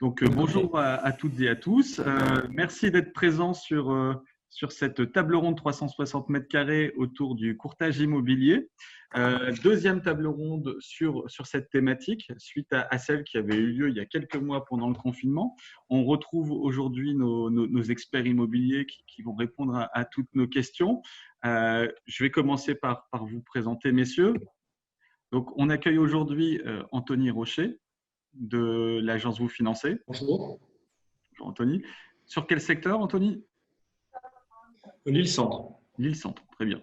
Donc, Ok. bonjour à toutes et à tous. Merci d'être présents sur cette table ronde 360 mètres carrés autour du courtage immobilier. Deuxième table ronde sur cette thématique, suite à celle qui avait eu lieu il y a quelques mois pendant le confinement. On retrouve aujourd'hui nos experts immobiliers qui vont répondre à toutes nos questions. Je vais commencer par vous présenter, messieurs. Donc, on accueille aujourd'hui Anthony Rocher de l'agence Vous Financez. Bonjour. Bonjour Anthony. Sur quel secteur, Anthony? Lille Centre. Lille Centre, très bien.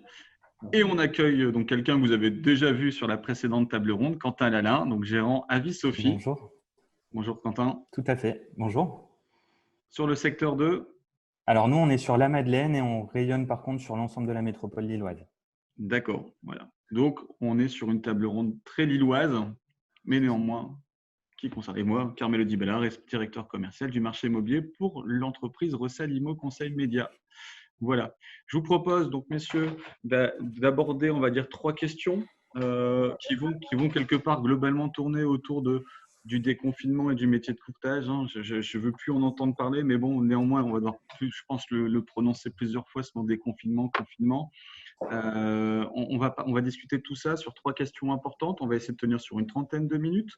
Et on accueille donc quelqu'un que vous avez déjà vu sur la précédente table ronde, Quentin Lalin, donc gérant Avis Sophie. Bonjour, Bonjour Quentin. tout à fait. Bonjour. Sur le secteur 2, Alors nous, on est sur la Madeleine et on rayonne par contre sur l'ensemble de la métropole lilloise. d'accord, voilà. Donc on est sur une table ronde très lilloise, mais néanmoins qui concerne moi, Carmelo Di Bella, directeur commercial du marché immobilier pour l'entreprise Recel Immo Conseil Média. Voilà. Je vous propose donc, messieurs, d'aborder, on va dire, trois questions qui vont quelque part globalement tourner autour du déconfinement et du métier de courtage. Je ne veux plus en entendre parler, mais bon, néanmoins, on va devoir, je pense, le prononcer plusieurs fois, ce mot déconfinement, confinement. On va discuter de tout ça sur trois questions importantes. On va essayer de tenir sur une trentaine de minutes.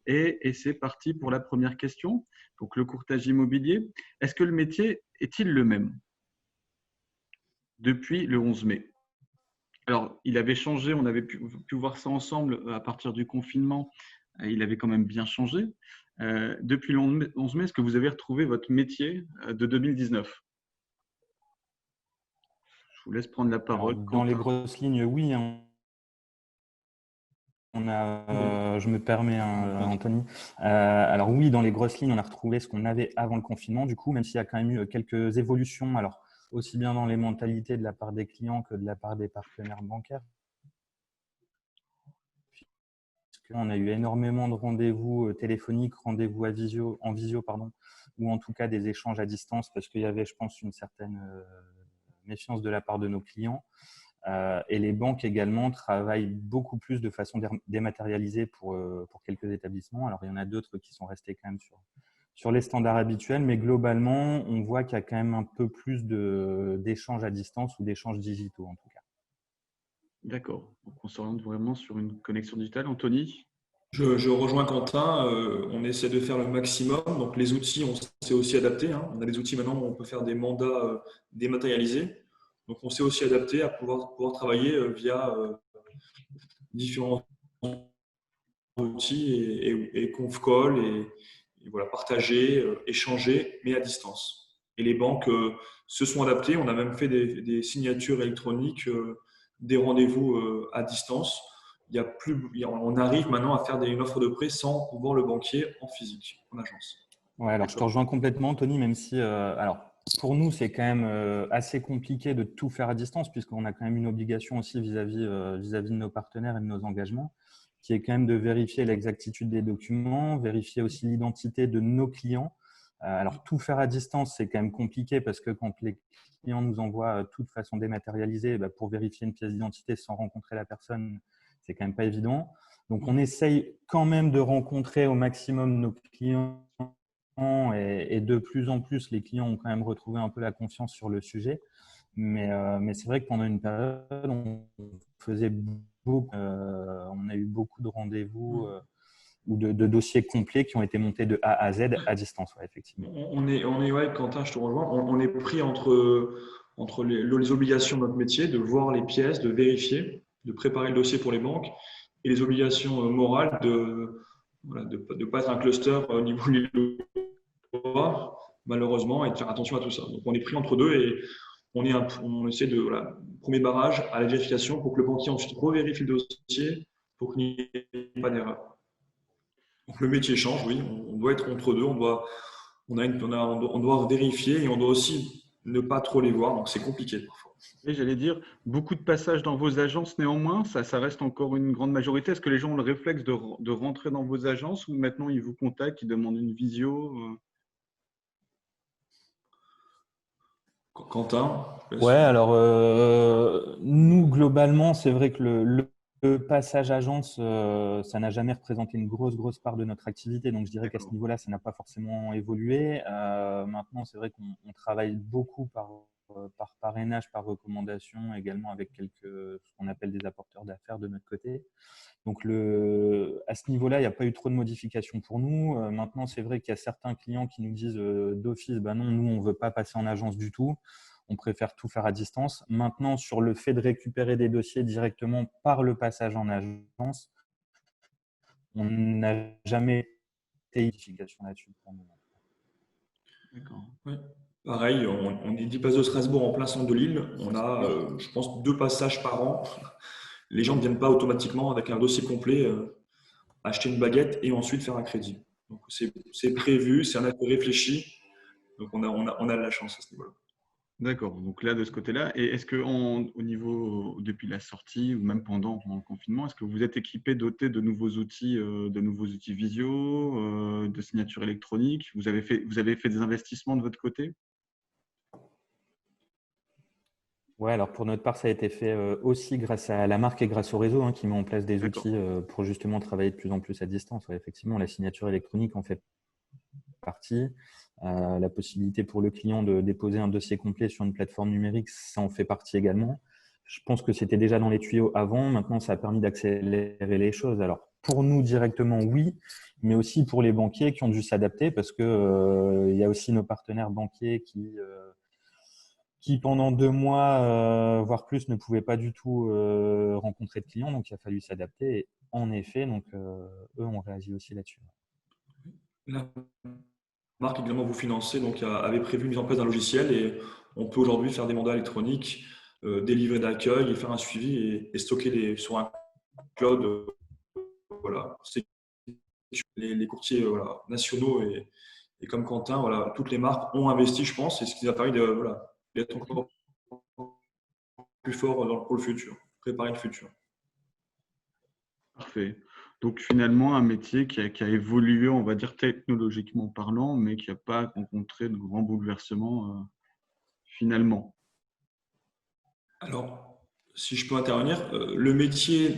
Et c'est parti pour la première question. Donc, le courtage immobilier. Est-ce que le métier est-il le même depuis le 11 mai? Alors, il avait changé, on avait pu voir ça ensemble à partir du confinement. Il avait quand même bien changé. Depuis le 11 mai, est-ce que vous avez retrouvé votre métier de 2019? Je vous laisse prendre la Alors parole, dans les Quentin. grosses lignes, oui, je me permets, Anthony. Alors oui, dans les grosses lignes, on a retrouvé ce qu'on avait avant le confinement, du coup, même s'il y a quand même eu quelques évolutions, alors aussi bien dans les mentalités de la part des clients que de la part des partenaires bancaires. On a eu énormément de rendez-vous téléphoniques, rendez-vous en visio, ou en tout cas des échanges à distance parce qu'il y avait, je pense, une certaine méfiance de la part de nos clients. Et les banques également travaillent beaucoup plus de façon dématérialisée pour quelques établissements. Alors, il y en a d'autres qui sont restés quand même sur les standards habituels, mais globalement, on voit qu'il y a quand même un peu plus d'échanges à distance ou d'échanges digitaux en tout cas. D'accord. Donc, on s'oriente vraiment sur une connexion digitale. Anthony? Je rejoins Quentin. On essaie de faire le maximum. Donc, les outils, on s'est aussi adapté. On a des outils maintenant où on peut faire des mandats dématérialisés. Donc, on s'est aussi adapté à pouvoir travailler via différents outils et conf call et voilà, partager, échanger, mais à distance. Et les banques se sont adaptées. On a même fait des signatures électroniques, des rendez-vous à distance. On arrive maintenant à faire une offre de prêt sans voir le banquier en physique, en agence. Ouais, alors je te rejoins complètement, Anthony, même si, alors pour nous, c'est quand même assez compliqué de tout faire à distance, puisqu'on a quand même une obligation aussi vis-à-vis de nos partenaires et de nos engagements, qui est quand même de vérifier l'exactitude des documents, vérifier aussi l'identité de nos clients. Alors, tout faire à distance, c'est quand même compliqué parce que quand les clients nous envoient tout de façon dématérialisée, pour vérifier une pièce d'identité sans rencontrer la personne, c'est quand même pas évident. Donc, on essaye quand même de rencontrer au maximum nos clients et de plus en plus, les clients ont quand même retrouvé un peu la confiance sur le sujet. Mais c'est vrai que pendant une période, on faisait beaucoup, on a eu beaucoup de rendez-vous ou de dossiers complets qui ont été montés de A à Z à distance, ouais, effectivement. Ouais, Quentin, je te rejoins. On est pris entre les obligations de notre métier, de voir les pièces, de vérifier, de préparer le dossier pour les banques, et les obligations morales de pas être un cluster au niveau du malheureusement, et de faire attention à tout ça. Donc, on est pris entre deux et on essaie de, voilà, premier barrage à la vérification pour que le banquier ensuite revérifie le dossier pour qu'il n'y ait pas d'erreur. Donc, le métier change, oui, on doit être entre deux, on doit vérifier et on doit aussi ne pas trop les voir, donc c'est compliqué parfois. Et j'allais dire, beaucoup de passages dans vos agences, néanmoins, ça reste encore une grande majorité. Est-ce que les gens ont le réflexe de rentrer dans vos agences ou maintenant ils vous contactent, ils demandent une visio? Quentin, Ouais, alors nous, globalement, c'est vrai que le le passage agence, ça n'a jamais représenté une grosse part de notre activité. Donc, je dirais qu'à ce niveau-là, ça n'a pas forcément évolué. Maintenant, c'est vrai qu'on travaille beaucoup par parrainage, par recommandation, également avec ce qu'on appelle des apporteurs d'affaires de notre côté. Donc, à ce niveau-là, il n'y a pas eu trop de modifications pour nous. Maintenant, c'est vrai qu'il y a certains clients qui nous disent d'office, bah non, nous, on ne veut pas passer en agence du tout. On préfère tout faire à distance. Maintenant, sur le fait de récupérer des dossiers directement par le passage en agence, on n'a jamais été modification là-dessus pour nous. D'accord. Ouais. Pareil, on est 10 places de Strasbourg en plein centre de Lille. On a, je pense, 2 passages par an. Les gens ne viennent pas automatiquement avec un dossier complet, acheter une baguette et ensuite faire un crédit. Donc, c'est prévu, c'est un acte réfléchi. Donc, on a de la chance à ce niveau-là. D'accord. Donc là, de ce côté-là, et est-ce que au niveau, depuis la sortie ou même pendant le confinement, est-ce que vous êtes équipé, doté de nouveaux outils visio, de signature électronique? Vous avez fait des investissements de votre côté? Ouais, alors pour notre part, ça a été fait aussi grâce à la marque et grâce au réseau qui met en place des outils pour justement travailler de plus en plus à distance. Ouais, effectivement, la signature électronique en fait partie. La possibilité pour le client de déposer un dossier complet sur une plateforme numérique, ça en fait partie également. Je pense que c'était déjà dans les tuyaux avant. Maintenant, ça a permis d'accélérer les choses. Alors, pour nous directement, oui, mais aussi pour les banquiers qui ont dû s'adapter parce que il y a aussi nos partenaires banquiers qui pendant 2 mois, voire plus, ne pouvaient pas du tout rencontrer de clients. Donc, il a fallu s'adapter. Et en effet, donc, eux ont réagi aussi là-dessus. La marque également vous financer, donc avait prévu une mise en place d'un logiciel et on peut aujourd'hui faire des mandats électroniques, délivrer d'accueil et faire un suivi et stocker sur un cloud. Voilà, c'est les courtiers nationaux et comme Quentin, voilà, toutes les marques ont investi, je pense, et ce qui a permis d'être encore plus fort pour le futur, préparer le futur. Parfait. Donc finalement, un métier qui a évolué, on va dire technologiquement parlant, mais qui n'a pas rencontré de grands bouleversements finalement. Alors, si je peux intervenir, le métier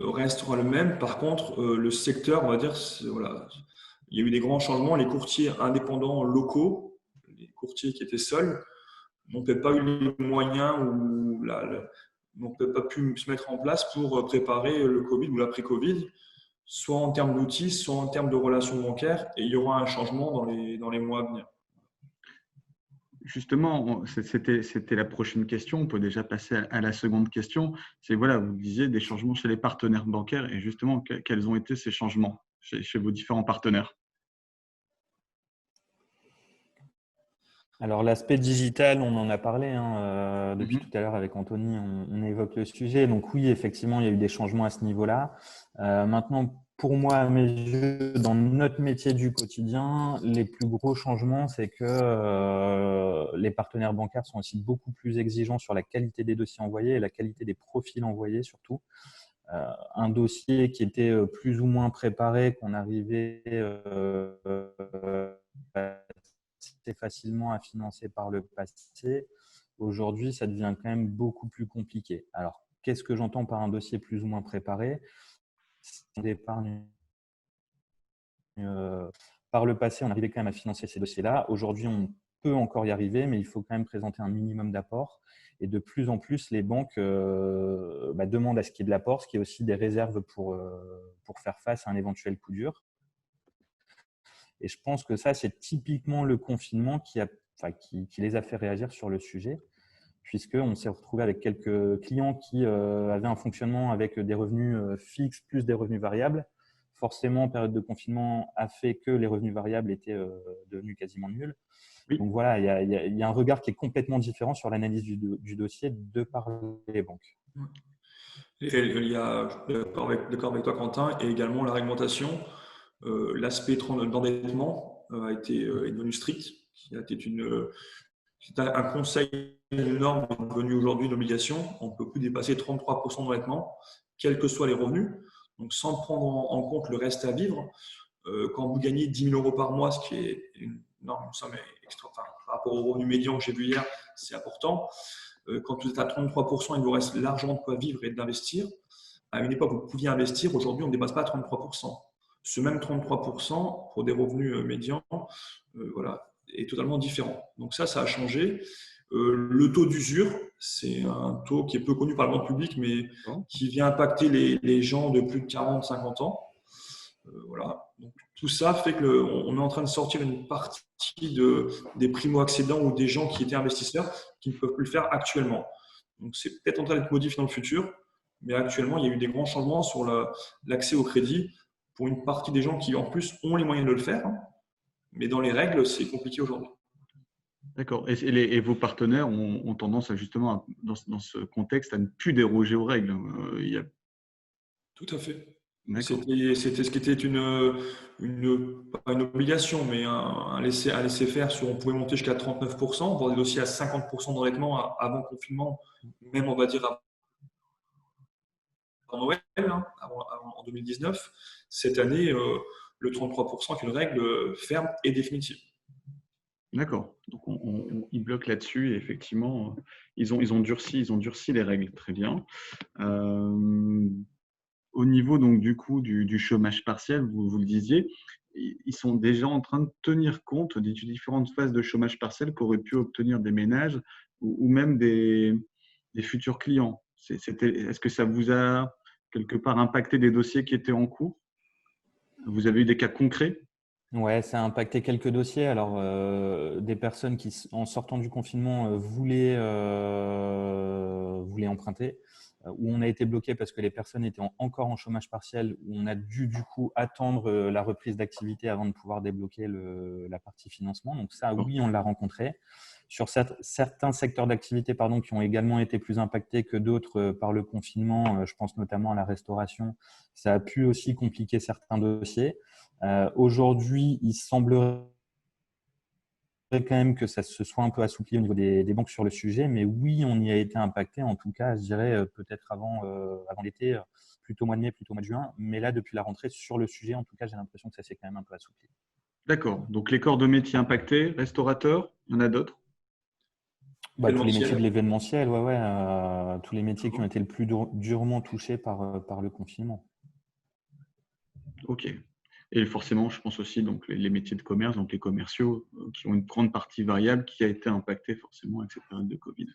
restera le même. Par contre, le secteur, on va dire, voilà, il y a eu des grands changements. Les courtiers indépendants locaux, les courtiers qui étaient seuls, n'ont peut-être pas eu les moyens ou n'ont peut-être pas pu se mettre en place pour préparer le Covid ou l'après-Covid, soit en termes d'outils, soit en termes de relations bancaires. Et il y aura un changement dans les mois à venir. Justement, c'était la prochaine question. On peut déjà passer à la seconde question. C'est, voilà, vous disiez des changements chez les partenaires bancaires. Et justement, quels ont été ces changements chez vos différents partenaires? Alors, l'aspect digital, on en a parlé depuis tout à l'heure avec Anthony, on évoque le sujet. Donc oui, effectivement, il y a eu des changements à ce niveau-là. Maintenant, pour moi, à mes yeux, dans notre métier du quotidien, les plus gros changements, c'est que les partenaires bancaires sont aussi beaucoup plus exigeants sur la qualité des dossiers envoyés et la qualité des profils envoyés surtout. Un dossier qui était plus ou moins préparé, qu'on arrivait assez facilement à financer par le passé, aujourd'hui, ça devient quand même beaucoup plus compliqué. Alors, qu'est-ce que j'entends par un dossier plus ou moins préparé? D'épargne. Par le passé, on arrivait quand même à financer ces dossiers-là. Aujourd'hui, on peut encore y arriver, mais il faut quand même présenter un minimum d'apport. Et de plus en plus, les banques demandent à ce qu'il y ait de l'apport, ce qui est aussi des réserves pour faire face à un éventuel coup dur. Et je pense que ça, c'est typiquement le confinement qui les a fait réagir sur le sujet, puisqu'on s'est retrouvé avec quelques clients qui avaient un fonctionnement avec des revenus fixes plus des revenus variables. Forcément, période de confinement a fait que les revenus variables étaient devenus quasiment nuls. Oui. Donc voilà, il y a un regard qui est complètement différent sur l'analyse du dossier de par les banques. Il y a, d'accord avec toi, Quentin, et également la réglementation. L'aspect d'endettement est devenu strict. C'est un conseil, une norme devenue aujourd'hui une obligation. On ne peut plus dépasser 33% d'endettement, quels que soient les revenus. Donc, sans prendre en compte le reste à vivre, quand vous gagnez 10 000 € par mois, ce qui est une somme extra, par rapport au revenu médian que j'ai vu hier, c'est important. Quand vous êtes à 33%, il vous reste largement de quoi vivre et d'investir. à une époque, vous pouviez investir. Aujourd'hui, on ne dépasse pas 33%. Ce même 33% pour des revenus médians, voilà, est totalement différent. Donc ça a changé. Le taux d'usure, c'est un taux qui est peu connu par le grand public, mais qui vient impacter les gens de plus de 40-50 ans. Voilà. Donc, tout ça fait qu'on est en train de sortir une partie des primo-accédants ou des gens qui étaient investisseurs qui ne peuvent plus le faire actuellement. Donc, c'est peut-être en train d'être modifié dans le futur, mais actuellement, il y a eu des grands changements sur l'accès au crédit pour une partie des gens qui, en plus, ont les moyens de le faire. Mais dans les règles, c'est compliqué aujourd'hui. D'accord. Et vos partenaires ont tendance à justement, dans ce contexte, à ne plus déroger aux règles. Tout à fait. D'accord. C'était ce qui était pas une obligation, mais un laisser-faire. On pouvait monter jusqu'à 39%, voire des dossiers à 50% d'endettement avant le confinement, même on va dire avant Noël, en 2019. Cette année, le 33% est une règle ferme et définitive. D'accord. Donc, ils bloquent là-dessus et effectivement, ils ont durci les règles. Très bien. Au niveau donc du coup du chômage partiel, vous le disiez, ils sont déjà en train de tenir compte des différentes phases de chômage partiel qu'auraient pu obtenir des ménages ou même des futurs clients. Est-ce que ça vous a quelque part impacté des dossiers qui étaient en cours? Vous avez eu des cas concrets? Ouais, ça a impacté quelques dossiers. Alors, des personnes qui, en sortant du confinement, voulaient emprunter, où on a été bloqué parce que les personnes étaient encore en chômage partiel, où on a dû du coup attendre la reprise d'activité avant de pouvoir débloquer la partie financement. Donc ça, oui, on l'a rencontré. Sur certains secteurs d'activité qui ont également été plus impactés que d'autres par le confinement, je pense notamment à la restauration, ça a pu aussi compliquer certains dossiers. Aujourd'hui, il semblerait quand même que ça se soit un peu assoupli au niveau des banques sur le sujet, mais oui, on y a été impacté, en tout cas, je dirais peut-être avant l'été, plutôt mois de mai, plutôt mois de juin, mais là, depuis la rentrée, sur le sujet, en tout cas, j'ai l'impression que ça s'est quand même un peu assoupli. D'accord. Donc les corps de métier impactés, restaurateurs, il y en a d'autres? Tous les métiers de l'événementiel, tous les métiers qui ont été le plus durement touchés par le confinement. Ok. Et forcément, je pense aussi donc les métiers de commerce, donc les commerciaux, qui ont une grande partie variable qui a été impactée forcément avec cette période de Covid.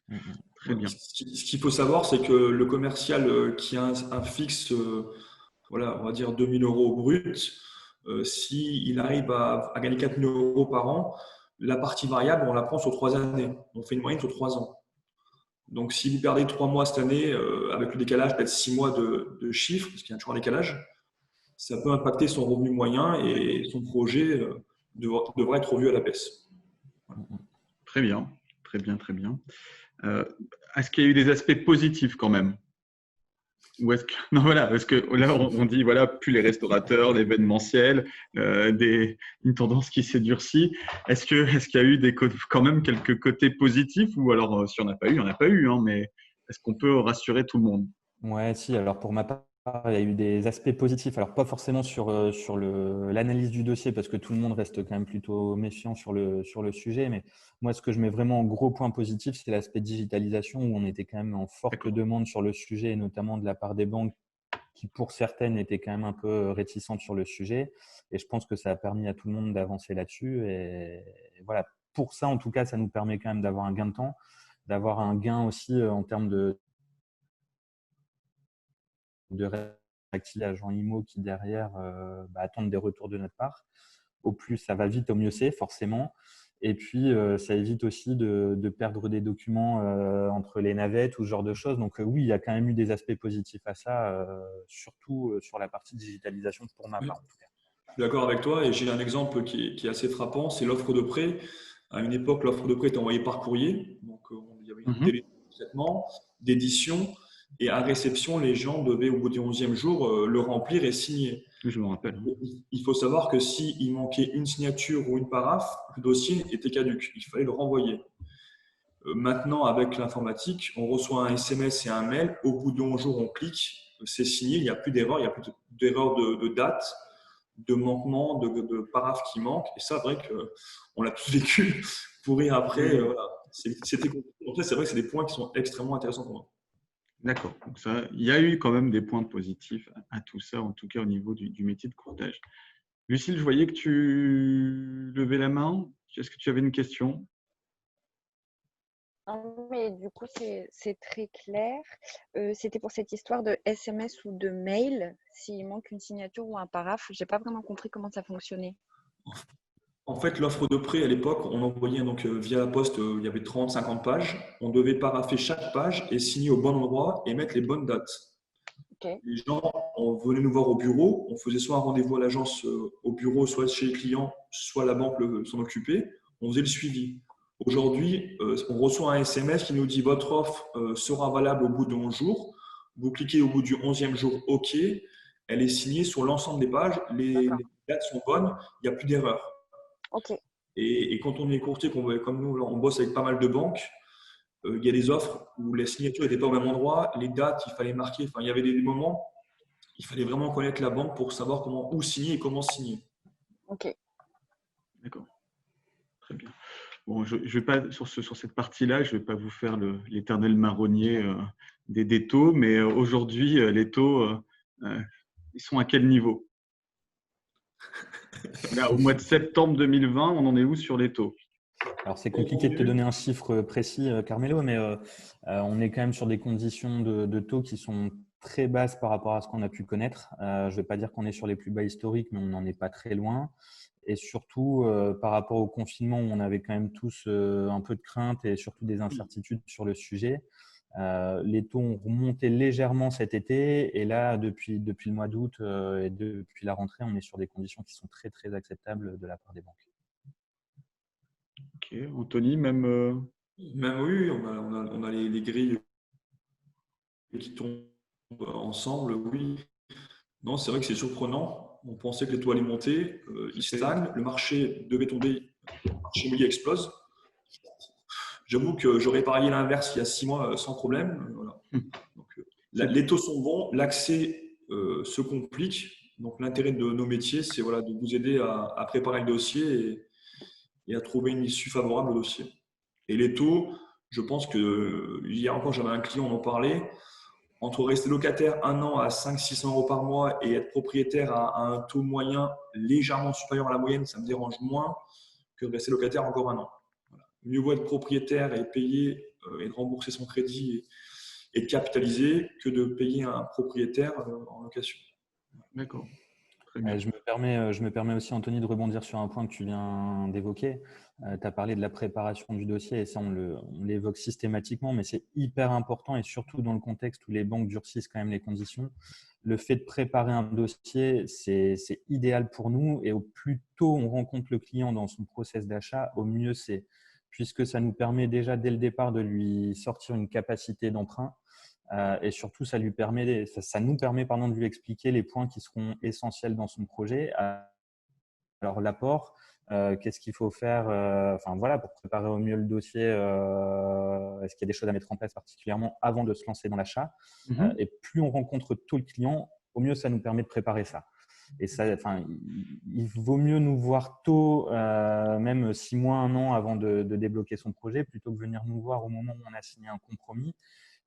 Très bien. Ce qu'il faut savoir, c'est que le commercial qui a un fixe, on va dire 2 000 € brut, s'il arrive à gagner 4 000 € par an, la partie variable, on la prend sur 3 années. On fait une moyenne sur 3 ans. Donc, si vous perdez 3 mois cette année, avec le décalage, peut-être 6 mois de chiffres, parce qu'il y a toujours un décalage, ça peut impacter son revenu moyen et son projet devrait être revu à la baisse. Voilà. Très bien, très bien, très bien. Est-ce qu'il y a eu des aspects positifs quand même? Ou est-ce que non, voilà, parce que là on dit voilà, plus les restaurateurs, l'événementiel, une tendance qui s'est durcie. Est-ce qu'il y a eu quand même quelques côtés positifs ou alors si on n'a pas eu, il n'y en a pas eu, hein, mais est-ce qu'on peut rassurer tout le monde? Ouais, si. Alors pour ma part, il y a eu des aspects positifs. Alors pas forcément sur l'analyse du dossier parce que tout le monde reste quand même plutôt méfiant sur le sujet. Mais moi, ce que je mets vraiment en gros point positif, c'est l'aspect digitalisation où on était quand même en forte demande sur le sujet et notamment de la part des banques qui, pour certaines, étaient quand même un peu réticentes sur le sujet. Et je pense que ça a permis à tout le monde d'avancer là-dessus. Et voilà, pour ça, en tout cas, ça nous permet quand même d'avoir un gain de temps, d'avoir un gain aussi en termes de réactiver agents IMO qui derrière attendent des retours de notre part. Au plus ça va vite, au mieux c'est forcément. Et puis, ça évite aussi de perdre des documents entre les navettes ou ce genre de choses. Donc, oui, il y a quand même eu des aspects positifs à ça, surtout sur la partie digitalisation pour ma part en tout cas. Je suis d'accord avec toi et j'ai un exemple qui est assez frappant, c'est l'offre de prêt. À une époque, l'offre de prêt était envoyée par courrier. Donc, il y avait un délai de traitement, d'édition. Et à réception, les gens devaient, au bout du 11e jour, le remplir et signer. Je me rappelle. Il faut savoir que s'il manquait une signature ou une paraphe, le dossier était caduc. Il fallait le renvoyer. Maintenant, avec l'informatique, on reçoit un SMS et un mail. Au bout de 11 jours, on clique, c'est signé. Il n'y a plus d'erreur, il n'y a plus d'erreur de date, de manquement, de paraphe qui manque. Et ça, c'est vrai qu'on l'a tous vécu pour rire après. C'était compliqué. En fait, c'est vrai que c'est des points qui sont extrêmement intéressants pour moi. D'accord. Donc ça, il y a eu quand même des points positifs à tout ça, en tout cas au niveau du métier de courtage. Lucille, je voyais que tu levais la main. Est-ce que tu avais une question? Non, mais du coup, c'est très clair. C'était pour cette histoire de SMS ou de mail, s'il manque une signature ou un paraphe. J'ai pas vraiment compris comment ça fonctionnait. En fait, l'offre de prêt à l'époque, on envoyait donc via la poste, il y avait 30, 50 pages. On devait parapher chaque page et signer au bon endroit et mettre les bonnes dates. Ok, Les gens, on venait nous voir au bureau, on faisait soit un rendez-vous à l'agence au bureau, soit chez les clients, soit la banque s'en occupait. On faisait le suivi. Aujourd'hui, on reçoit un SMS qui nous dit votre offre sera valable au bout de 11 jours. Vous cliquez au bout du 11e jour OK. Elle est signée sur l'ensemble des pages. d'accord. Les dates sont bonnes, il n'y a plus d'erreur. Ok, Et quand on est courtier, comme nous, là, on bosse avec pas mal de banques, il y a des offres où les signatures n'étaient pas au même endroit, les dates, il fallait marquer. Enfin, il y avait des moments, il fallait vraiment connaître la banque pour savoir comment où signer et comment signer. ok. D'accord. Très bien. Bon, je vais pas sur cette partie-là, je ne vais pas vous faire l'éternel marronnier des taux, mais aujourd'hui, les taux, ils sont à quel niveau? Là, au mois de septembre 2020, on en est où sur les taux? Alors, c'est compliqué de te donner un chiffre précis, Carmelo, mais on est quand même sur des conditions de taux qui sont très basses par rapport à ce qu'on a pu connaître. Je ne vais pas dire qu'on est sur les plus bas historiques, mais on n'en est pas très loin. Et surtout, par rapport au confinement, où on avait quand même tous un peu de crainte et surtout des incertitudes sur le sujet, les taux ont remonté légèrement cet été. Et là, depuis le mois d'août et depuis la rentrée, on est sur des conditions qui sont très, très acceptables de la part des banques. Ok, Anthony, même. Même oui, on a les grilles qui tombent ensemble, oui. Non, c'est vrai que c'est surprenant. On pensait que les taux allaient monter, ils stagnent, le marché devait tomber, le marché immobilier explose. J'avoue que j'aurais parié l'inverse il y a 6 mois sans problème. Voilà. Donc, les taux sont bons, l'accès se complique. Donc l'intérêt de nos métiers, c'est voilà, de vous aider à préparer le dossier et à trouver une issue favorable au dossier. Et les taux, je pense que hier encore, j'avais un client, on en parlait. Entre rester locataire un an à 500-600 euros par mois et être propriétaire à un taux moyen légèrement supérieur à la moyenne, ça me dérange moins que de rester locataire encore un an. Voilà. Mieux vaut être propriétaire et payer et de rembourser son crédit et de capitaliser que de payer un propriétaire en location. D'accord. Très bien. Je me permets aussi, Anthony, de rebondir sur un point que tu viens d'évoquer. Tu as parlé de la préparation du dossier et ça, on l'évoque systématiquement, mais c'est hyper important et surtout dans le contexte où les banques durcissent quand même les conditions. Le fait de préparer un dossier, c'est idéal pour nous et au plus tôt on rencontre le client dans son process d'achat, au mieux c'est, puisque ça nous permet déjà dès le départ de lui sortir une capacité d'emprunt. Et surtout, ça nous permet de lui expliquer les points qui seront essentiels dans son projet. Alors, l'apport, qu'est-ce qu'il faut faire enfin, voilà, pour préparer au mieux le dossier. Est-ce qu'il y a des choses à mettre en place particulièrement avant de se lancer dans l'achat? Et plus on rencontre tôt le client, au mieux ça nous permet de préparer ça. Et ça, enfin, il vaut mieux nous voir tôt, même 6 mois, 1 an avant de débloquer son projet, plutôt que venir nous voir au moment où on a signé un compromis.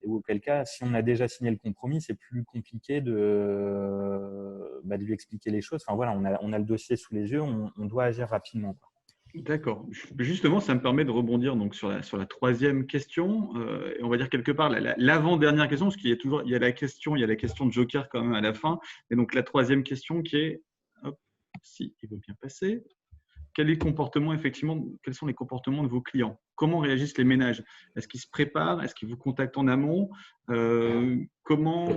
Et auquel cas, si on a déjà signé le compromis, c'est plus compliqué de lui expliquer les choses. Enfin voilà, on a le dossier sous les yeux, on doit agir rapidement, quoi. D'accord. Justement, ça me permet de rebondir donc sur la troisième question. Et on va dire quelque part l'avant-dernière question, parce qu'il y a toujours il y a la question de Joker quand même à la fin. Et donc la troisième question qui est, hop, si il veut bien passer, quel est le comportement effectivement, quels sont les comportements de vos clients? Comment réagissent les ménages? Est-ce qu'ils se préparent? Est-ce qu'ils vous contactent en amont? Comment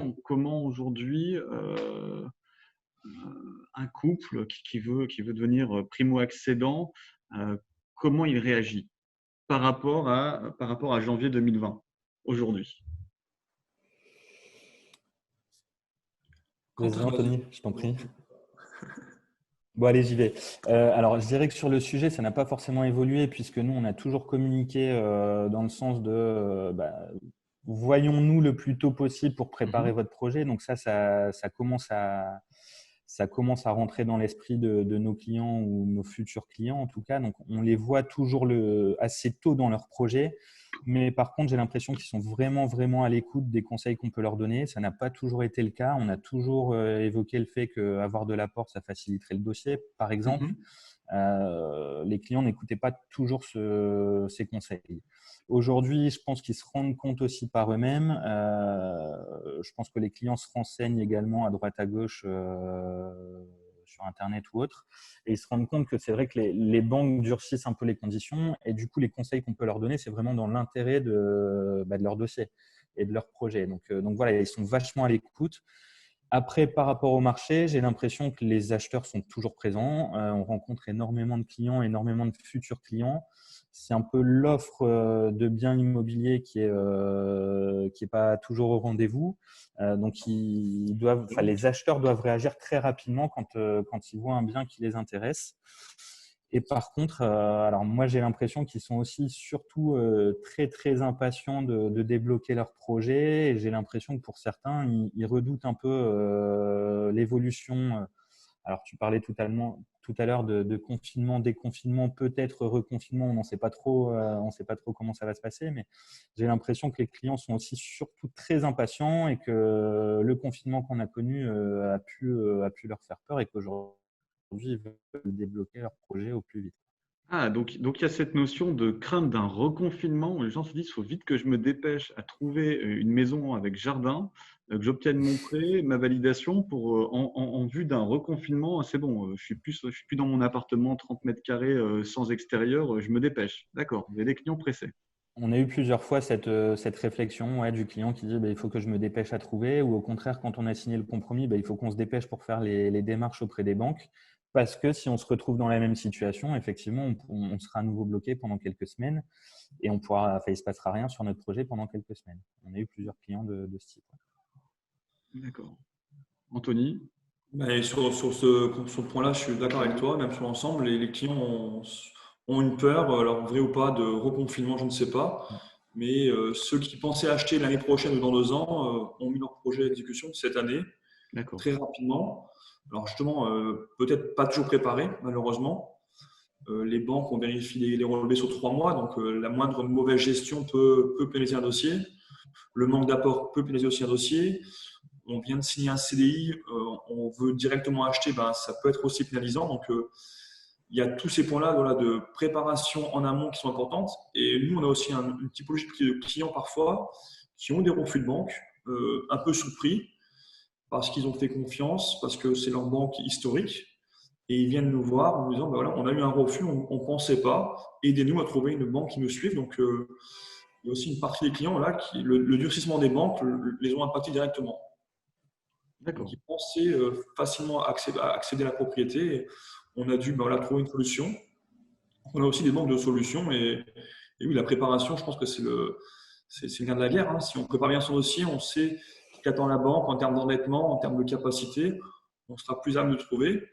aujourd'hui un couple qui veut devenir primo-accédant, comment il réagit par rapport à janvier 2020, aujourd'hui? Vas-y, Anthony, je t'en prie. Bon, allez, j'y vais. Alors, je dirais que sur le sujet, ça n'a pas forcément évolué puisque nous, on a toujours communiqué dans le sens de voyons-nous le plus tôt possible pour préparer votre projet. Donc ça commence à ça commence à rentrer dans l'esprit de nos clients ou nos futurs clients en tout cas. Donc, on les voit toujours assez tôt dans leur projet. Mais par contre, j'ai l'impression qu'ils sont vraiment, vraiment à l'écoute des conseils qu'on peut leur donner. Ça n'a pas toujours été le cas. On a toujours évoqué le fait qu'avoir de l'apport, ça faciliterait le dossier, par exemple. Les clients n'écoutaient pas toujours ces conseils. Aujourd'hui, je pense qu'ils se rendent compte aussi par eux-mêmes. Je pense que les clients se renseignent également à droite à gauche sur Internet ou autre, et ils se rendent compte que c'est vrai que les banques durcissent un peu les conditions, et du coup, les conseils qu'on peut leur donner, c'est vraiment dans l'intérêt de leur dossier et de leur projet. Donc voilà, ils sont vachement à l'écoute. Après, par rapport au marché, j'ai l'impression que les acheteurs sont toujours présents. On rencontre énormément de clients, énormément de futurs clients. C'est un peu l'offre de biens immobiliers qui est pas toujours au rendez-vous. Donc, les acheteurs doivent réagir très rapidement quand ils voient un bien qui les intéresse. Et par contre, alors moi, j'ai l'impression qu'ils sont aussi surtout très, très impatients de débloquer leur projet. Et j'ai l'impression que pour certains, ils redoutent un peu l'évolution. Alors, tu parlais tout à l'heure de confinement, déconfinement, peut-être reconfinement. On ne sait pas trop, comment ça va se passer. Mais j'ai l'impression que les clients sont aussi surtout très impatients et que le confinement qu'on a connu a pu leur faire peur, et qu'aujourd'hui, ils veulent débloquer leur projet au plus vite. Ah, donc il y a cette notion de crainte d'un reconfinement où les gens se disent, il faut vite que je me dépêche à trouver une maison avec jardin, que j'obtienne mon prêt, ma validation pour, en vue d'un reconfinement. C'est bon, je suis plus dans mon appartement 30 mètres carrés sans extérieur, je me dépêche. D'accord, il y a des clients pressés. On a eu plusieurs fois cette réflexion du client qui dit il faut que je me dépêche à trouver, ou au contraire, quand on a signé le compromis, il faut qu'on se dépêche pour faire les démarches auprès des banques, parce que si on se retrouve dans la même situation, effectivement, on sera à nouveau bloqué pendant quelques semaines et il ne se passera rien sur notre projet pendant quelques semaines. On a eu plusieurs clients de ce type. D'accord. Anthony? Et sur ce point-là, je suis d'accord avec toi. Même sur l'ensemble, les clients ont une peur, alors vrai ou pas, de reconfinement, je ne sais pas. Mais ceux qui pensaient acheter l'année prochaine ou dans 2 ans ont mis leur projet à exécution cette année, D'accord. très rapidement. Alors justement, peut-être pas toujours préparé, malheureusement. Les banques ont vérifié les relevés sur 3 mois, donc la moindre mauvaise gestion peut pénaliser un dossier. Le manque d'apport peut pénaliser aussi un dossier. On vient de signer un CDI, on veut directement acheter, ça peut être aussi pénalisant. Donc, il y a tous ces points-là de préparation en amont qui sont importantes. Et nous, on a aussi une typologie de clients parfois qui ont des refus de banque, un peu surpris, parce qu'ils ont fait confiance, parce que c'est leur banque historique. Et ils viennent nous voir en nous disant, voilà, on a eu un refus, on ne pensait pas, aidez-nous à trouver une banque qui nous suive. Donc, il y a aussi une partie des clients là qui, le durcissement des banques les ont impactés directement. D'accord. Donc, ils pensaient facilement accéder à la propriété. On a dû trouver une solution. On a aussi des banques de solutions. Et oui, la préparation, je pense que c'est le gain de la guerre. Si on prépare bien son dossier, on sait ce qu'attend la banque en termes d'endettement, en termes de capacité. On sera plus apte de trouver.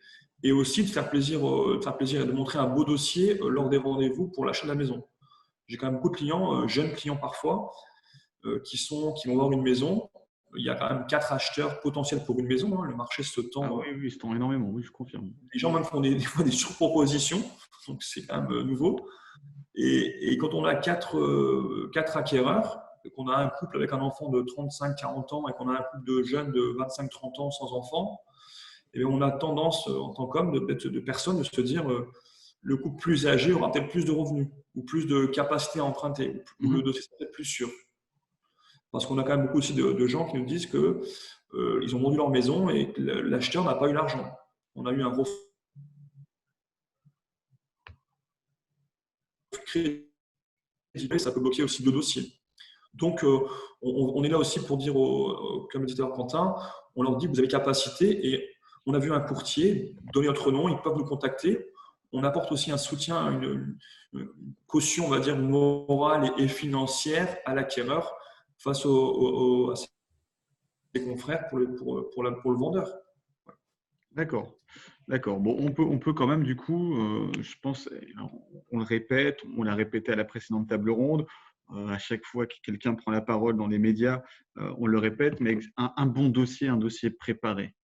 Et aussi de faire plaisir et de montrer un beau dossier lors des rendez-vous pour l'achat de la maison. J'ai quand même beaucoup de clients, jeunes clients parfois, qui vont voir une maison. Il y a quand même 4 acheteurs potentiels pour une maison. Le marché se tend. Ah oui, il se tend énormément, oui, je confirme. Les gens même font des fois des surpropositions, donc c'est quand même nouveau. Et quand on a 4 acquéreurs, qu'on a un couple avec un enfant de 35-40 ans et qu'on a un couple de jeunes de 25-30 ans sans enfants, et on a tendance en tant qu'homme de personnes de se dire le couple plus âgé aura peut-être plus de revenus ou plus de capacité à emprunter, ou le dossier sera peut-être plus sûr. Parce qu'on a quand même beaucoup aussi de gens qui nous disent qu'ils ont vendu leur maison et que l'acheteur n'a pas eu l'argent. On a eu un refus crédit, ça peut bloquer aussi 2 dossiers. Donc, on est là aussi pour dire, comme le disait Quentin, on leur dit vous avez capacité, et on a vu un courtier donner notre nom, ils peuvent nous contacter. On apporte aussi un soutien, une caution, on va dire, morale et financière à l'acquéreur face à ses confrères pour le vendeur. D'accord. D'accord. Bon, on peut quand même, du coup, je pense, on le répète, on l'a répété à la précédente table ronde, à chaque fois que quelqu'un prend la parole dans les médias, on le répète, mais un bon dossier, un dossier préparé.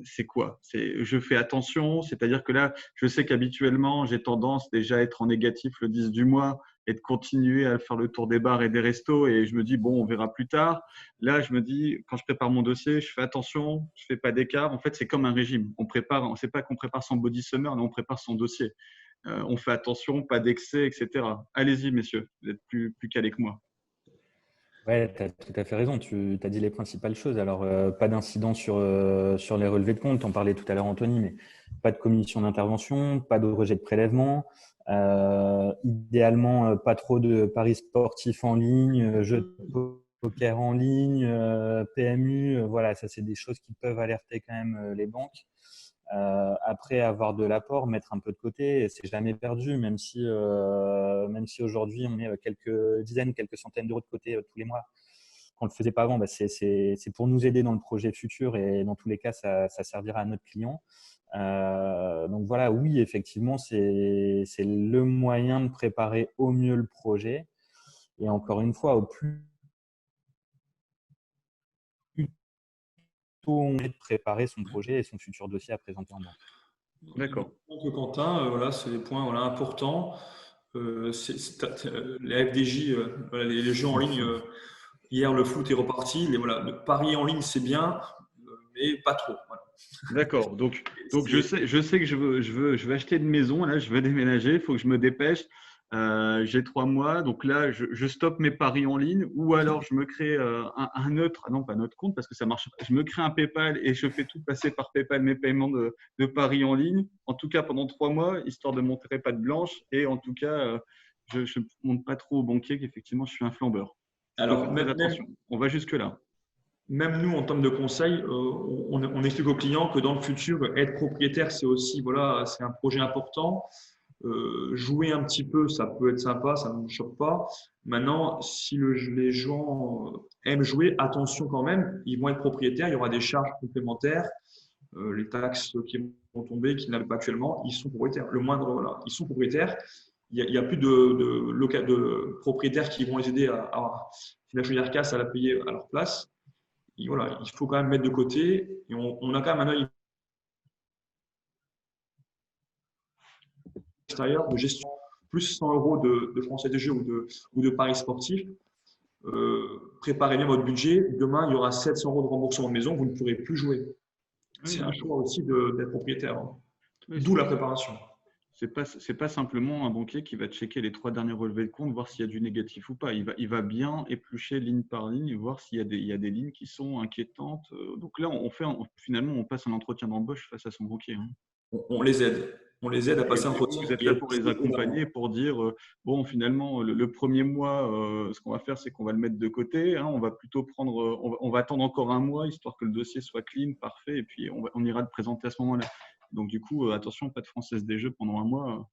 c'est quoi? Je fais attention, c'est-à-dire que là, je sais qu'habituellement, j'ai tendance déjà à être en négatif le 10 du mois et de continuer à faire le tour des bars et des restos et je me dis, bon, on verra plus tard. Là, je me dis, quand je prépare mon dossier, je fais attention, je fais pas d'écart. En fait, c'est comme un régime. On sait pas qu'on prépare son body summer, mais on prépare son dossier. On fait attention, pas d'excès, etc. Allez-y, messieurs, vous êtes plus calés que moi. Ouais, tu as tout à fait raison. Tu as dit les principales choses. Alors, pas d'incident sur les relevés de compte. Tu en parlais tout à l'heure, Anthony, mais pas de commission d'intervention, pas de rejet de prélèvement. Idéalement, pas trop de paris sportifs en ligne, jeux de poker en ligne, PMU. Voilà, ça, c'est des choses qui peuvent alerter quand même les banques. Après, avoir de l'apport, mettre un peu de côté, c'est jamais perdu, même si aujourd'hui on met quelques dizaines, quelques centaines d'euros de côté tous les mois. Quand on le faisait pas avant, c'est pour nous aider dans le projet futur et dans tous les cas, ça servira à notre client. Donc voilà, oui, effectivement, c'est le moyen de préparer au mieux le projet. Et encore une fois, au plus tôt on est de préparer son projet et son futur dossier à présenter en banque. D'accord. Donc, Quentin, voilà, c'est des points voilà, importants. Les FDJ, voilà, les jeux en ligne, hier le foot est reparti. Voilà, le pari en ligne, c'est bien, mais pas trop. Voilà. D'accord. Donc je sais que je veux acheter une maison. Là, je veux déménager. Il faut que je me dépêche. J'ai 3 mois. Donc là, je stoppe mes paris en ligne ou alors je me crée un autre, non pas un autre compte parce que ça marche pas. Je me crée un PayPal et je fais tout passer par PayPal mes paiements de paris en ligne. En tout cas, pendant 3 mois, histoire de montrer patte blanche. Et en tout cas, je ne montre pas trop au banquier qu'effectivement, je suis un flambeur. Alors, Faites attention. On va jusque-là. Même nous, en termes de conseils, on explique aux clients que dans le futur, être propriétaire, c'est aussi, voilà, c'est un projet important. Jouer un petit peu, ça peut être sympa, ça ne me choque pas. Maintenant, si les gens aiment jouer, attention quand même, ils vont être propriétaires, il y aura des charges complémentaires, les taxes qui vont tomber, qu'ils n'avaient pas actuellement, ils sont propriétaires. Le moindre, voilà, ils sont propriétaires. Il y a plus de propriétaires qui vont les aider si la chaudière casse, à la payer à leur place. Et voilà, il faut quand même mettre de côté. Et on a quand même un œil extérieur de gestion, plus 100 euros de français des jeux ou de paris sportifs. Préparez bien votre budget. Demain, il y aura 700 euros de remboursement de maison, vous ne pourrez plus jouer. C'est un choix aussi d'être propriétaire. Hein. D'où la préparation. C'est pas simplement un banquier qui va checker les 3 derniers relevés de compte, voir s'il y a du négatif ou pas. Il va bien éplucher ligne par ligne, voir s'il y a des lignes qui sont inquiétantes. Donc là, finalement, on passe un entretien d'embauche face à son banquier. Hein. On les aide. On les aide à passer un entretien. Vous êtes là pour les accompagner, pour dire, bon, finalement, le premier mois, ce qu'on va faire, c'est qu'on va le mettre de côté. Hein, on va plutôt on va attendre encore un mois, histoire que le dossier soit clean, parfait, et puis on ira le présenter à ce moment-là. Donc, du coup, attention, pas de française des jeux pendant un mois.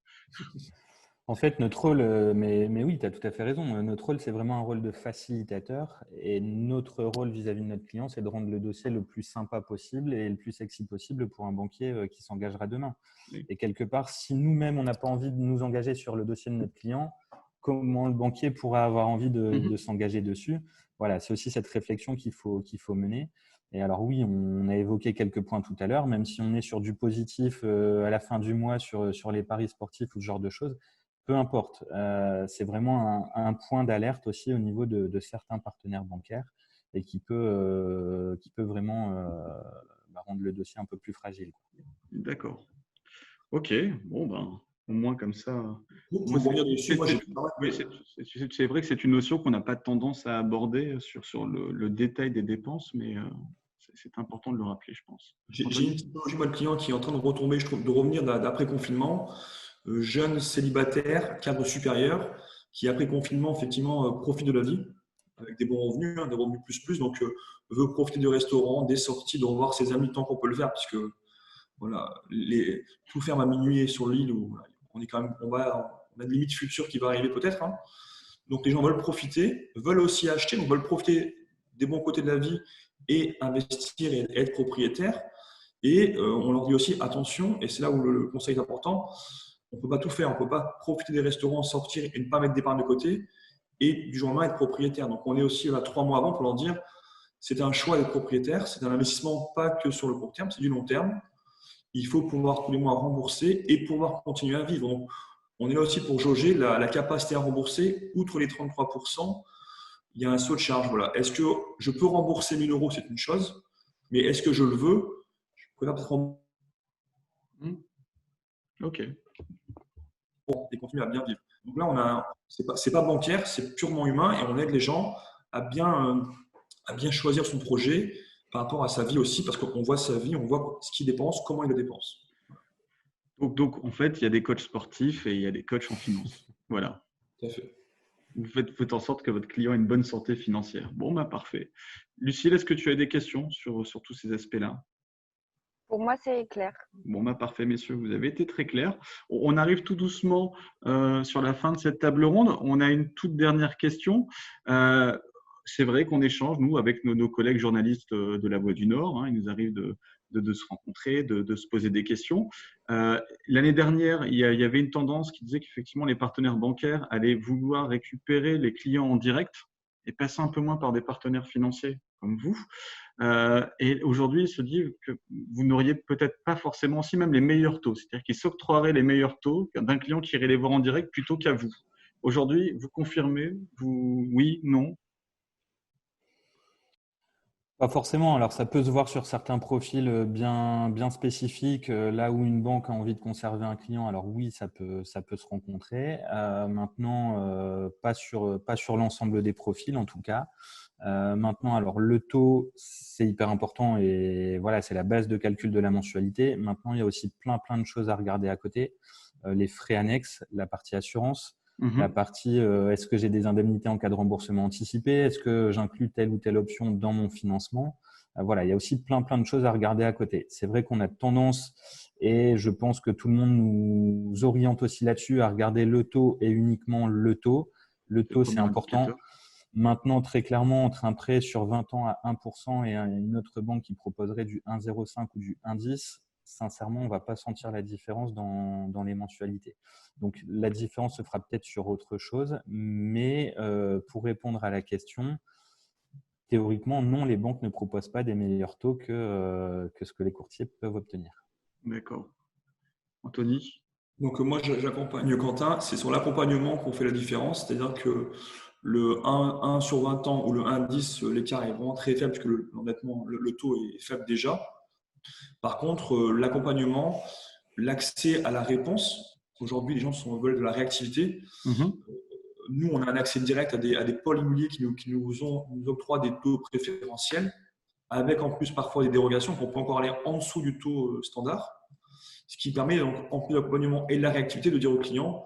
En fait, notre rôle, mais oui, tu as tout à fait raison. Notre rôle, c'est vraiment un rôle de facilitateur. Et notre rôle vis-à-vis de notre client, c'est de rendre le dossier le plus sympa possible et le plus sexy possible pour un banquier qui s'engagera demain. Oui. Et quelque part, si nous-mêmes, on n'a pas envie de nous engager sur le dossier de notre client, comment le banquier pourra avoir envie de s'engager dessus? Voilà, c'est aussi cette réflexion qu'il faut mener. Et alors oui, on a évoqué quelques points tout à l'heure, même si on est sur du positif à la fin du mois sur les paris sportifs ou ce genre de choses, peu importe. C'est vraiment un point d'alerte aussi au niveau de certains partenaires bancaires et qui peut vraiment rendre le dossier un peu plus fragile. D'accord. Ok, bon ben, au moins comme ça. C'est vrai que c'est une notion qu'on n'a pas tendance à aborder sur le détail des dépenses, mais c'est important de le rappeler, je pense. J'ai une typologie, moi, de client qui est en train de retomber, je trouve, de revenir d'après confinement. Jeune célibataire, cadre supérieur, qui après confinement, effectivement, profite de la vie, avec des bons revenus, des revenus plus, donc veut profiter du restaurant, des sorties, de revoir ses amis tant qu'on peut le faire, puisque voilà, tout ferme à minuit sur l'île où on est quand même, on a une limite future qui va arriver peut-être. Hein. Donc les gens veulent profiter, veulent aussi acheter, donc veulent profiter des bons côtés de la vie et investir et être propriétaire. Et on leur dit aussi attention, et c'est là où le conseil est important, on ne peut pas tout faire, on ne peut pas profiter des restaurants, sortir et ne pas mettre d'épargne de côté et du jour au lendemain être propriétaire. Donc on est aussi là 3 mois avant pour leur dire c'est un choix d'être propriétaire, c'est un investissement pas que sur le court terme, c'est du long terme. Il faut pouvoir tous les mois rembourser et pouvoir continuer à vivre. Donc, on est là aussi pour jauger la capacité à rembourser. Outre les 33%, il y a un saut de charge. Voilà. Est-ce que je peux rembourser 1 000 €? C'est une chose. Mais est-ce que je le veux? Je préfère peut-être rembourser Ok. et continuer à bien vivre. Donc là, c'est pas bancaire, c'est purement humain et on aide les gens à bien choisir son projet par rapport à sa vie aussi, parce qu'on voit sa vie, on voit ce qu'il dépense, comment il le dépense. Donc, en fait, il y a des coachs sportifs et il y a des coachs en finance. Voilà. Tout à fait. Vous faites en sorte que votre client ait une bonne santé financière. Bon, bah parfait. Lucille, est-ce que tu as des questions sur tous ces aspects-là? Pour moi, c'est clair. Bon, bah parfait, messieurs, vous avez été très clairs. On arrive tout doucement sur la fin de cette table ronde. On a une toute dernière question. C'est vrai qu'on échange, nous, avec nos collègues journalistes de La Voix du Nord. Il nous arrive de se rencontrer, de se poser des questions. L'année dernière, il y avait une tendance qui disait qu'effectivement, les partenaires bancaires allaient vouloir récupérer les clients en direct et passer un peu moins par des partenaires financiers comme vous. Et aujourd'hui, ils se disent que vous n'auriez peut-être pas forcément aussi même les meilleurs taux. C'est-à-dire qu'ils s'octroieraient les meilleurs taux d'un client qui irait les voir en direct plutôt qu'à vous. Aujourd'hui, vous confirmez? Oui, non? Pas forcément. Alors, ça peut se voir sur certains profils bien spécifiques, là où une banque a envie de conserver un client. Alors oui, ça peut se rencontrer. Maintenant, pas sur l'ensemble des profils en tout cas. Maintenant, alors le taux, c'est hyper important et voilà, c'est la base de calcul de la mensualité. Maintenant, il y a aussi plein de choses à regarder à côté. Les frais annexes, la partie assurance. La partie est-ce que j'ai des indemnités en cas de remboursement anticipé? Est-ce que j'inclus telle ou telle option dans mon financement? Voilà, il y a aussi plein de choses à regarder à côté. C'est vrai qu'on a tendance, et je pense que tout le monde nous oriente aussi là-dessus, à regarder le taux et uniquement le taux. Le taux, c'est important. Maintenant, très clairement, entre un prêt sur 20 ans à 1% et une autre banque qui proposerait du 1,05 ou du 1,10, sincèrement, on ne va pas sentir la différence dans les mensualités. Donc, la différence se fera peut-être sur autre chose. Mais pour répondre à la question, théoriquement, non, les banques ne proposent pas des meilleurs taux que ce que les courtiers peuvent obtenir. D'accord. Anthony? Donc moi, j'accompagne Quentin. C'est sur l'accompagnement qu'on fait la différence. C'est-à-dire que le 1 sur 20 ans ou le 1,10, l'écart est vraiment très faible, puisque honnêtement, le taux est faible déjà. Par contre, l'accompagnement, l'accès à la réponse, aujourd'hui, les gens veulent de la réactivité. Nous, on a un accès direct à des pôles immobiliers qui nous octroient des taux préférentiels, avec en plus parfois des dérogations qu'on peut encore aller en dessous du taux standard. Ce qui permet, donc, en plus de l'accompagnement et de la réactivité, de dire aux clients,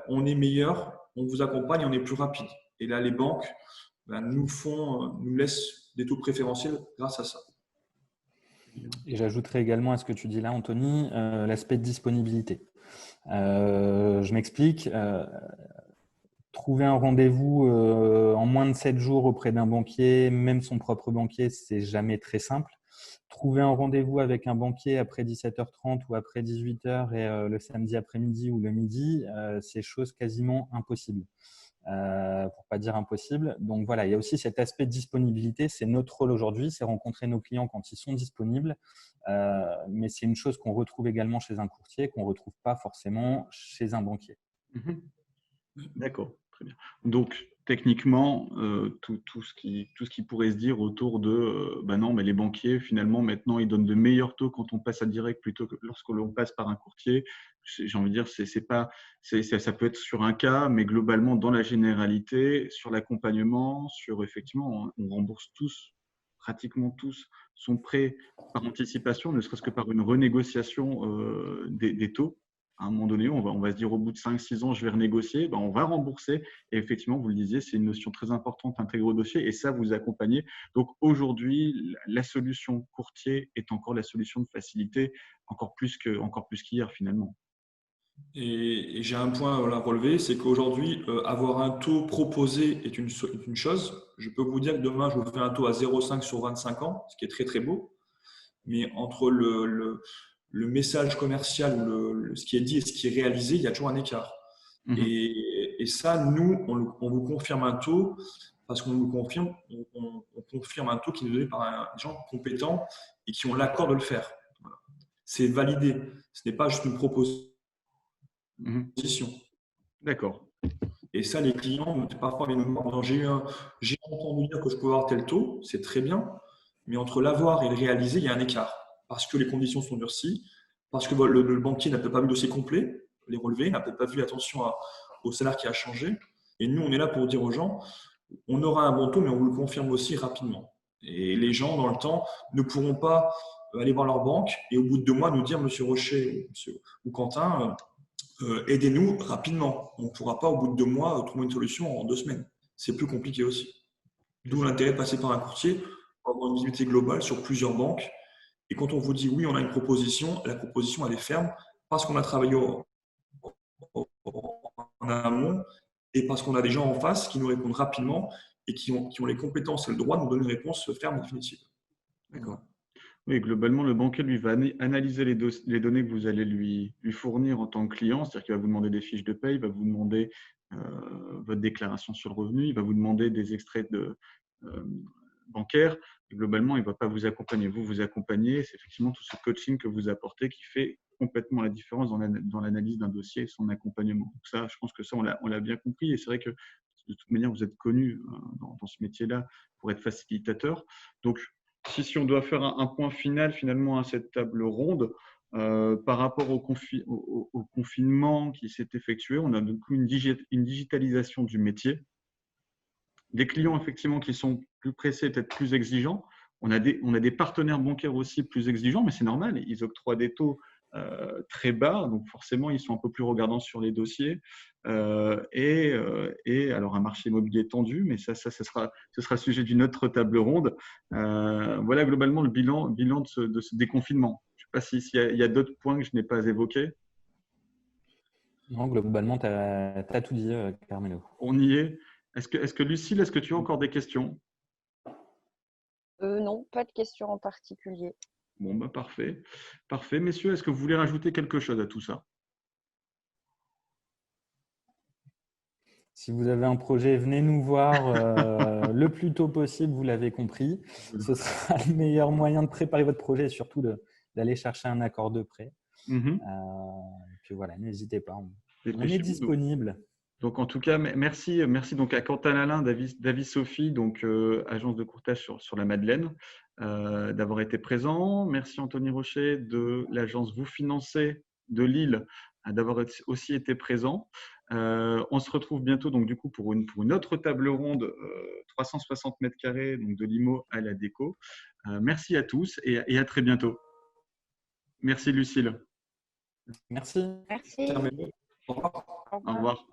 on est meilleur, on vous accompagne, on est plus rapide. Et là, les banques nous laissent des taux préférentiels grâce à ça. Et j'ajouterais également à ce que tu dis là, Anthony, l'aspect de disponibilité. Je m'explique. Trouver un rendez-vous en moins de 7 jours auprès d'un banquier, même son propre banquier, c'est jamais très simple. Trouver un rendez-vous avec un banquier après 17h30 ou après 18h et le samedi après-midi ou le midi, c'est chose quasiment impossible. Pour pas dire impossible. Donc voilà, il y a aussi cet aspect de disponibilité. C'est notre rôle aujourd'hui, c'est rencontrer nos clients quand ils sont disponibles. Mais c'est une chose qu'on retrouve également chez un courtier, qu'on ne retrouve pas forcément chez un banquier. D'accord, très bien. Donc, techniquement, tout ce qui pourrait se dire autour de non, mais les banquiers, finalement, maintenant, ils donnent de meilleurs taux quand on passe à direct plutôt que lorsque l'on passe par un courtier. J'ai envie de dire, ça peut être sur un cas, mais globalement, dans la généralité, sur l'accompagnement, effectivement, on rembourse pratiquement tous, son prêt par anticipation, ne serait-ce que par une renégociation des taux. À un moment donné, on va se dire au bout de 5-6 ans, je vais renégocier, on va rembourser. Et effectivement, vous le disiez, c'est une notion très importante intégrée au dossier et ça, vous accompagnez. Donc aujourd'hui, la solution courtier est encore la solution de facilité, encore plus qu'hier finalement. Et j'ai un point à relever, c'est qu'aujourd'hui, avoir un taux proposé est une chose. Je peux vous dire que demain, je vous fais un taux à 0,5 sur 25 ans, ce qui est très très beau. Mais entre le message commercial ou ce qui est dit et ce qui est réalisé, il y a toujours un écart. Et ça, nous, on vous confirme un taux parce qu'on nous confirme, on confirme un taux qui est donné par des gens compétents et qui ont l'accord de le faire. Voilà. C'est validé. Ce n'est pas juste une proposition. D'accord. Et ça, les clients, parfois, viennent me voir. J'ai entendu dire que je pouvais avoir tel taux, c'est très bien, mais entre l'avoir et le réaliser, il y a un écart. Parce que les conditions sont durcies, parce que le banquier n'a peut-être pas vu le dossier complet, les relevés, n'a peut-être pas vu attention au salaire qui a changé. Et nous, on est là pour dire aux gens, on aura un bon taux, mais on vous le confirme aussi rapidement. Et les gens, dans le temps, ne pourront pas aller voir leur banque et au bout de 2 mois nous dire, Monsieur Rocher ou Quentin, aidez-nous rapidement. On ne pourra pas, au bout de 2 mois, trouver une solution en 2 semaines. C'est plus compliqué aussi. D'où l'intérêt de passer par un courtier pour avoir une visibilité globale sur plusieurs banques. Et quand on vous dit oui, on a une proposition, la proposition, elle est ferme parce qu'on a travaillé en amont et parce qu'on a des gens en face qui nous répondent rapidement et qui ont les compétences et le droit de nous donner une réponse ferme et définitive. D'accord. Oui, globalement, le banquier, lui, va analyser les données que vous allez lui fournir en tant que client, c'est-à-dire qu'il va vous demander des fiches de paye, il va vous demander votre déclaration sur le revenu, il va vous demander des extraits bancaires. Et globalement, il ne va pas vous accompagner. Vous accompagnez, c'est effectivement tout ce coaching que vous apportez qui fait complètement la différence dans l'analyse d'un dossier et son accompagnement. Donc ça, je pense que ça, on l'a bien compris. Et c'est vrai que de toute manière, vous êtes connu dans ce métier-là pour être facilitateur. Donc, si on doit faire un point final finalement à cette table ronde, par rapport au confinement qui s'est effectué, on a donc une digitalisation du métier. Des clients effectivement qui sont plus pressés, peut-être plus exigeants. On a des partenaires bancaires aussi plus exigeants, mais c'est normal, ils octroient des taux très bas, donc forcément ils sont un peu plus regardants sur les dossiers. Et alors un marché immobilier tendu, mais ce sera le sujet d'une autre table ronde. Voilà globalement le bilan de ce déconfinement. Je ne sais pas s'il y a d'autres points que je n'ai pas évoqués. Non, globalement, tu as tout dit, Carmelo. On y est. Est-ce que Lucille, est-ce que tu as encore des questions? Non, pas de questions en particulier. Bon, bah parfait. Parfait. Messieurs, est-ce que vous voulez rajouter quelque chose à tout ça? Si vous avez un projet, venez nous voir le plus tôt possible, vous l'avez compris. Ce sera le meilleur moyen de préparer votre projet et surtout d'aller chercher un accord de prêt. Et puis voilà, n'hésitez pas, on est disponible. Donc, en tout cas, merci donc à Quentin Lalin, David Sophie, donc agence de courtage sur la Madeleine, d'avoir été présent. Merci Anthony Rocher de l'agence Vous Financez de Lille d'avoir aussi été présent. On se retrouve bientôt donc du coup pour une autre table ronde 360 mètres carrés donc de l'IMO à la déco. Merci à tous et à très bientôt. Merci Lucille. Merci. Merci. Au revoir. Au revoir.